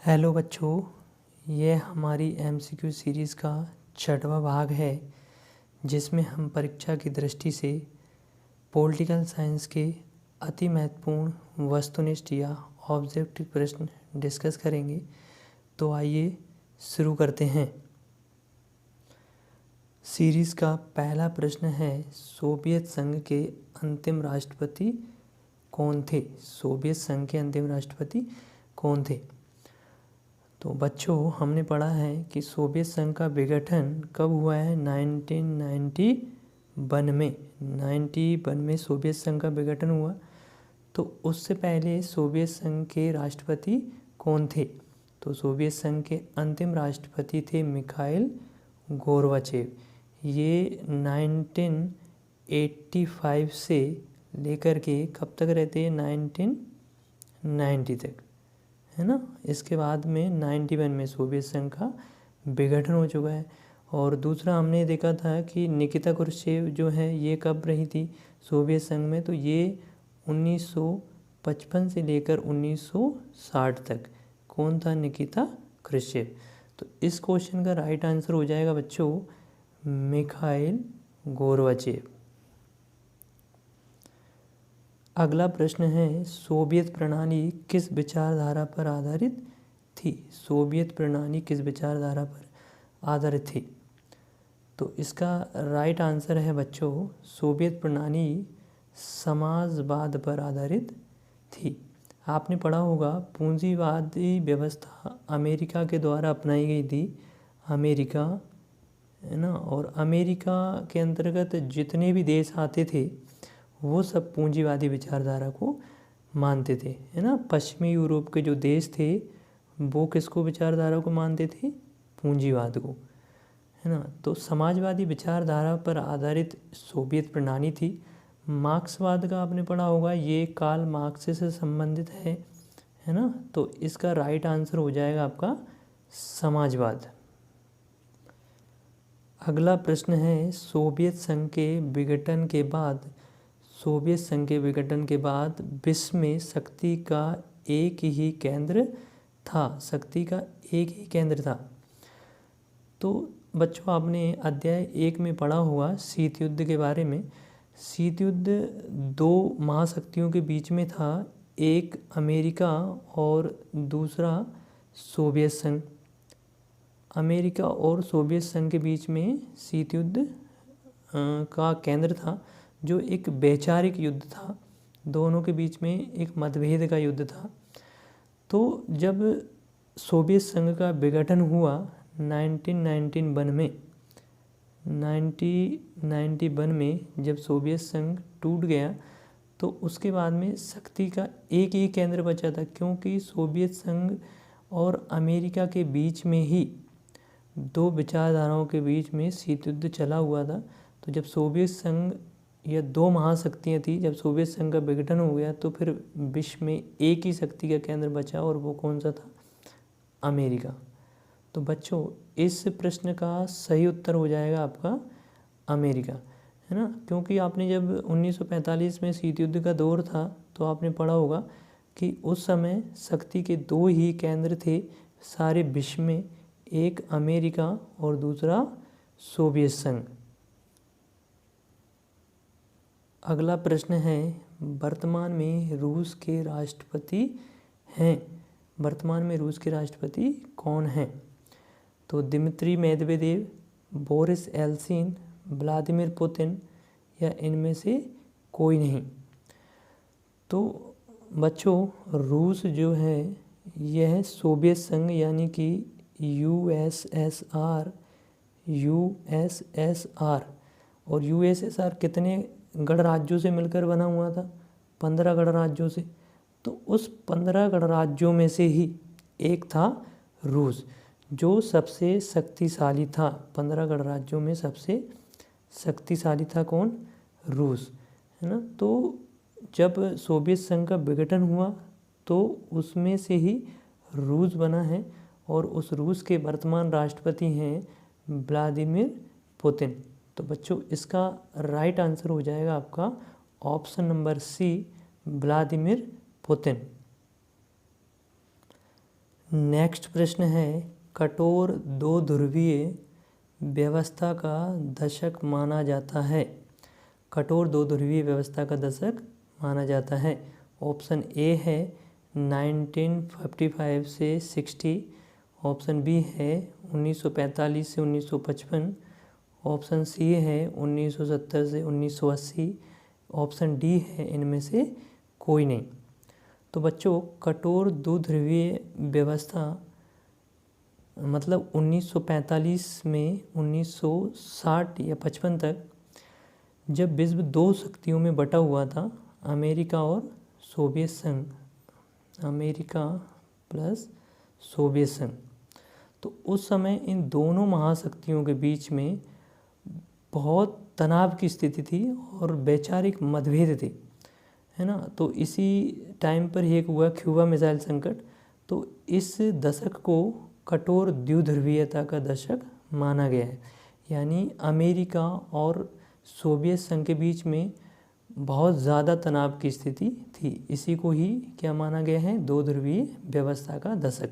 Hello बच्चों, ये हमारी एमसीक्यू सीरीज़ का 6वां भाग है जिसमें हम परीक्षा की दृष्टि से पॉलिटिकल साइंस के अति महत्वपूर्ण वस्तुनिष्ठ या ऑब्जेक्टिव प्रश्न डिस्कस करेंगे। तो आइए शुरू करते हैं। सीरीज़ का पहला प्रश्न है, सोवियत संघ के अंतिम राष्ट्रपति कौन थे? सोवियत संघ के अंतिम राष्ट्रपति कौन थे? तो बच्चों, हमने पढ़ा है कि सोवियत संघ का विघटन कब हुआ है? 1991 में। 91 में सोवियत संघ का विघटन हुआ। तो उससे पहले सोवियत संघ के राष्ट्रपति कौन थे? तो सोवियत संघ के अंतिम राष्ट्रपति थे मिखाइल गोर्बाचेव। ये 1985 से लेकर के कब तक रहते हैं? 1990 तक, है ना। इसके बाद में 91 में सोवियत संघ का विघटन हो चुका है। और दूसरा हमने देखा था कि निकिता क्रुश्चेव जो है ये कब रही थी सोवियत संघ में? तो ये 1955 से लेकर 1960 तक। कौन था? निकिता क्रुश्चेव। तो इस क्वेश्चन का राइट आंसर हो जाएगा बच्चों मिखाइल गोर्बाचेव। अगला प्रश्न है, सोवियत प्रणाली किस विचारधारा पर आधारित थी? सोवियत प्रणाली किस विचारधारा पर आधारित थी? तो इसका राइट आंसर है बच्चों, सोवियत प्रणाली समाजवाद पर आधारित थी। आपने पढ़ा होगा पूंजीवादी व्यवस्था अमेरिका के द्वारा अपनाई गई थी। अमेरिका, है ना। और अमेरिका के अंतर्गत जितने भी देश आते थे वो सब पूंजीवादी विचारधारा को मानते थे, है ना। पश्चिमी यूरोप के जो देश थे वो किसको विचारधारा को मानते थे? पूंजीवाद को, है ना। तो समाजवादी विचारधारा पर आधारित सोवियत प्रणाली थी। मार्क्सवाद का आपने पढ़ा होगा, ये कार्ल मार्क्स से संबंधित है ना। तो इसका राइट आंसर हो जाएगा आपका समाजवाद। अगला प्रश्न है, सोवियत संघ के विघटन के बाद विश्व में शक्ति का एक ही केंद्र था। तो बच्चों, आपने अध्याय 1 में पढ़ा होगा शीत युद्ध के बारे में। शीत युद्ध दो महाशक्तियों के बीच में था, एक अमेरिका और दूसरा सोवियत संघ। अमेरिका और सोवियत संघ के बीच में शीत युद्ध का केंद्र था, जो एक वैचारिक युद्ध था। दोनों के बीच में एक मतभेद का युद्ध था। तो जब सोवियत संघ का विघटन हुआ 1991 में जब सोवियत संघ टूट गया, तो उसके बाद में शक्ति का एक ही केंद्र बचा था, क्योंकि सोवियत संघ और अमेरिका के बीच में ही दो विचारधाराओं के बीच में शीत युद्ध चला हुआ था। तो जब सोवियत संघ, यह दो महाशक्तियाँ थी, जब सोवियत संघ का विघटन हो गया तो फिर विश्व में एक ही शक्ति का केंद्र बचा, और वो कौन सा था? अमेरिका। तो बच्चों, इस प्रश्न का सही उत्तर हो जाएगा आपका अमेरिका, है ना। क्योंकि आपने जब 1945 में शीत युद्ध का दौर था तो आपने पढ़ा होगा कि उस समय शक्ति के दो ही केंद्र थे सारे विश्व में, एक अमेरिका और दूसरा सोवियत संघ। अगला प्रश्न है, वर्तमान में रूस के राष्ट्रपति कौन हैं? तो Dmitry Medvedev, Boris Yeltsin, Vladimir Putin, या इनमें से कोई नहीं। तो बच्चों, रूस जो है यह सोवियत संघ यानी कि यूएसएसआर और यूएसएसआर कितने गणराज्यों से मिलकर बना हुआ था? 15 गणराज्यों से। तो उस 15 गणराज्यों में से ही एक था रूस, जो सबसे शक्तिशाली था। 15 गणराज्यों में सबसे शक्तिशाली था कौन? रूस, है ना। तो जब सोवियत संघ का विघटन हुआ तो उसमें से ही रूस बना है, और उस रूस के वर्तमान राष्ट्रपति हैं व्लादिमीर पुतिन। तो बच्चों, इसका राइट आंसर हो जाएगा आपका option number C, Vladimir Putin. Next प्रश्न है, कठोर दो ध्रुवीय व्यवस्था का दशक माना जाता है। कठोर दो ध्रुवीय व्यवस्था का दशक माना जाता है। ऑप्शन ए है 1955 से 60, ऑप्शन बी है 1945 से 1955, ऑप्शन सी है 1970 से 1980, ऑप्शन डी है इनमें से कोई नहीं। तो बच्चों, कठोर दो ध्रुवीय व्यवस्था मतलब 1945 में 1960 या 55 तक जब विश्व दो शक्तियों में बटा हुआ था, अमेरिका और सोवियत संघ, अमेरिका प्लस सोवियत संघ, तो उस समय इन दोनों महाशक्तियों के बीच में बहुत तनाव की स्थिति थी और वैचारिक मतभेद थे, है ना। तो इसी टाइम पर एक हुआ क्यूबा मिसाइल संकट। तो इस दशक को कठोर द्विध्रुवीयता का दशक माना गया है, यानी अमेरिका और सोवियत संघ के बीच में बहुत ज़्यादा तनाव की स्थिति थी। इसी को ही क्या माना गया है, दो ध्रुवीय व्यवस्था का दशक।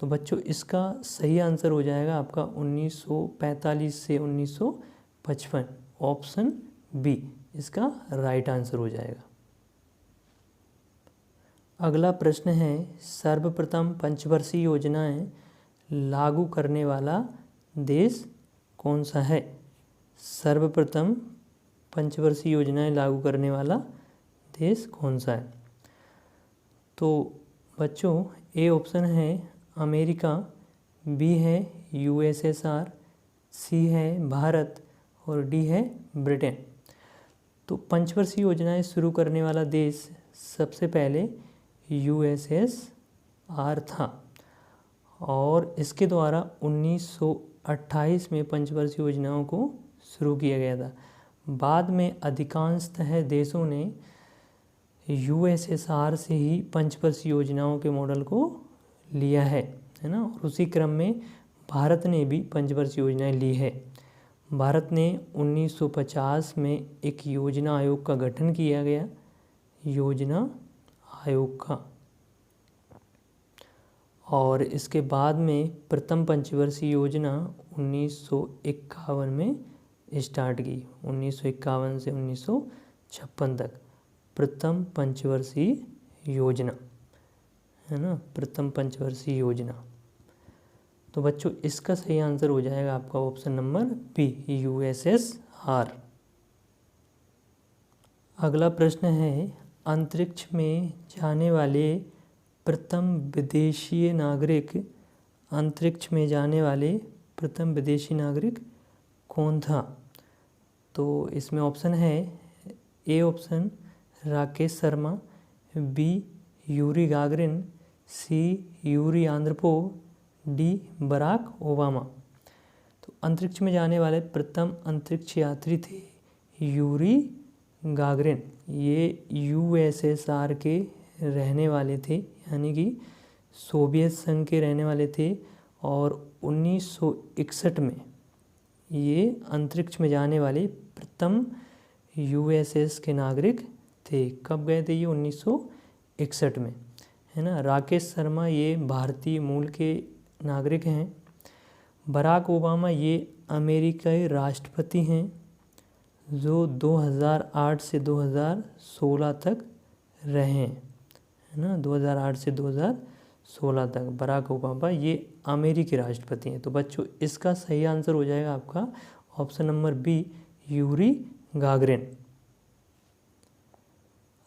तो बच्चों, इसका सही आंसर हो जाएगा आपका 1945 से 1955, ऑप्शन बी इसका राइट आंसर हो जाएगा। अगला प्रश्न है, सर्वप्रथम पंचवर्षीय योजनाएं लागू करने वाला देश कौन सा है। सर्वप्रथम पंचवर्षीय योजनाएं लागू करने वाला देश कौन सा है। तो बच्चों, ए ऑप्शन है अमेरिका, बी है यूएसएसआर, सी है भारत और डी है ब्रिटेन। तो पंचवर्षीय योजनाएं शुरू करने वाला देश सबसे पहले यूएसएसआर था और इसके द्वारा 1928 में पंचवर्षीय योजनाओं को शुरू किया गया था। बाद में अधिकांशतः देशों ने यूएसएसआर से ही पंचवर्षीय योजनाओं के मॉडल को लिया है ना। और उसी क्रम में भारत ने भी पंचवर्षीय योजनाएं ली है। भारत ने 1950 में एक योजना आयोग का गठन किया गया, योजना आयोग का, और इसके बाद में प्रथम पंचवर्षीय योजना 1951 में स्टार्ट की। 1951 से 1956 तक प्रथम पंचवर्षीय योजना, है ना, प्रथम पंचवर्षीय योजना। तो बच्चों, इसका सही आंसर हो जाएगा आपका ऑप्शन नंबर बी, यूएसएसआर। अगला प्रश्न है, अंतरिक्ष में जाने वाले प्रथम विदेशी नागरिक, अंतरिक्ष में जाने वाले प्रथम विदेशी नागरिक कौन था। तो इसमें ऑप्शन है, A option Rakesh Sharma, B Yuri Gagarin, C Yuri Andropov, D Barack Obama. तो अंतरिक्ष में जाने वाले प्रथम अंतरिक्ष यात्री थे यूरी गागरिन। ये यूएसएसआर के रहने वाले थे, यानी कि सोवियत संघ के रहने वाले थे, और 1961 में ये अंतरिक्ष में जाने वाले प्रथम यूएसएस के नागरिक थे। कब गए थे ये, 1961 में, है ना। राकेश शर्मा ये भारतीय मूल के नागरिक हैं। बराक ओबामा ये अमेरिकी राष्ट्रपति हैं जो 2008 से 2016 तक रहे हैं, है ना। 2008 से 2016 तक बराक ओबामा ये अमेरिकी राष्ट्रपति हैं। तो बच्चों, इसका सही आंसर हो जाएगा आपका option number B, Yuri Gagarin.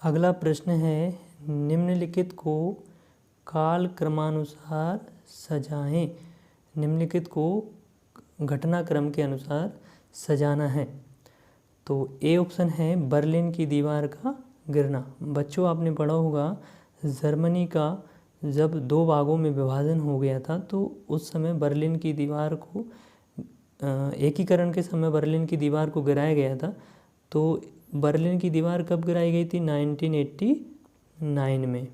अगला प्रश्न है, निम्नलिखित को काल क्रमानुसार सजाएं। निम्नलिखित को घटनाक्रम के अनुसार सजाना है। तो ए ऑप्शन है बर्लिन की दीवार का गिरना। बच्चों, आपने पढ़ा होगा जर्मनी का जब दो भागों में विभाजन हो गया था, तो उस समय बर्लिन की दीवार को एकीकरण के समय बर्लिन की दीवार को गिराया गया था। तो बर्लिन की दीवार कब गिराई गई थी, 1989 में।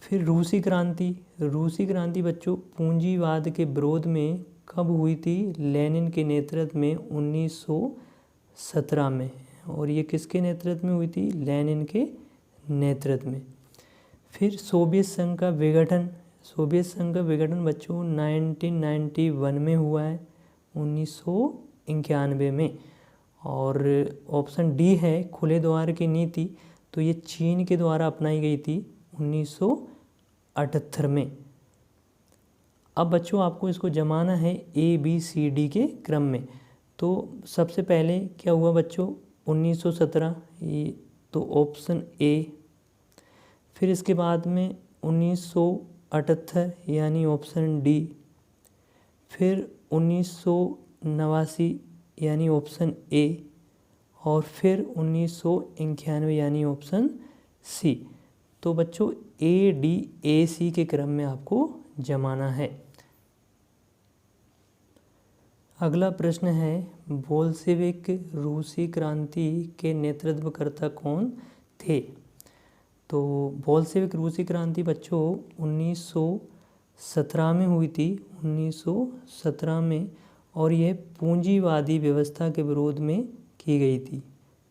फिर रूसी क्रांति, रूसी क्रांति बच्चों पूंजीवाद के विरोध में कब हुई थी, लेनिन के नेतृत्व में 1917 में। और ये किसके नेतृत्व में हुई थी, लेनिन के नेतृत्व में। फिर सोवियत संघ का विघटन, सोवियत संघ का विघटन बच्चों 1991 में हुआ है, 1991 में। और ऑप्शन डी है खुले द्वार की नीति, तो ये चीन के द्वारा अपनाई गई थी 1978 में। अब बच्चों आपको इसको जमाना है ABCD के क्रम में। तो सबसे पहले क्या हुआ बच्चों 1917, ये तो ऑप्शन ए। फिर इसके बाद में 1978 यानी ऑप्शन डी। फिर 1989 यानी ऑप्शन ए। और फिर 1991 यानी ऑप्शन सी। तो बच्चों ADAC के क्रम में आपको जमाना है। अगला प्रश्न है बोल्शेविक रूसी क्रांति के नेतृत्वकर्ता कौन थे। तो बोल्शेविक रूसी क्रांति बच्चों 1917 में हुई थी, 1917 में। और यह पूंजीवादी व्यवस्था के विरोध में की गई थी,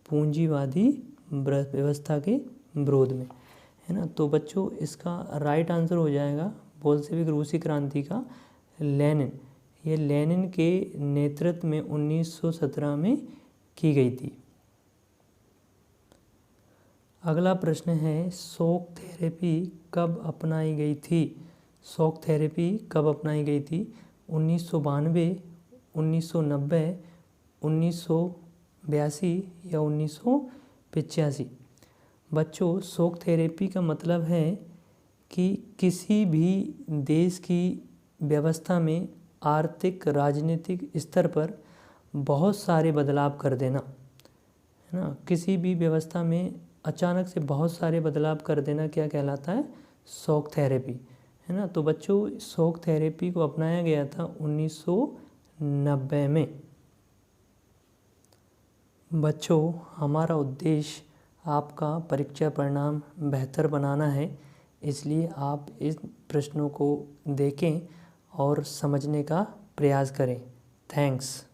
पूंजीवादी व्यवस्था के विरोध में, है ना। तो बच्चों इसका राइट आंसर हो जाएगा बोल्शेविक रूसी क्रांति का लेनिन। ये लेनिन के नेतृत्व में 1917 में की गई थी। अगला प्रश्न है शॉक थेरेपी कब अपनाई गई थी। शॉक थेरेपी कब अपनाई गई थी, 1992, 1990, 1982 या 1985। बच्चों शॉक थेरेपी का मतलब है कि किसी भी देश की व्यवस्था में आर्थिक राजनीतिक स्तर पर बहुत सारे बदलाव कर देना, है ना। किसी भी व्यवस्था में अचानक से बहुत सारे बदलाव कर देना क्या कहलाता है, शॉक थेरेपी, है ना। तो बच्चों शॉक थेरेपी को अपनाया गया था 1990 में। बच्चों हमारा उद्देश्य आपका परीक्षा परिणाम बेहतर बनाना है, इसलिए आप इस प्रश्नों को देखें और समझने का प्रयास करें। थैंक्स।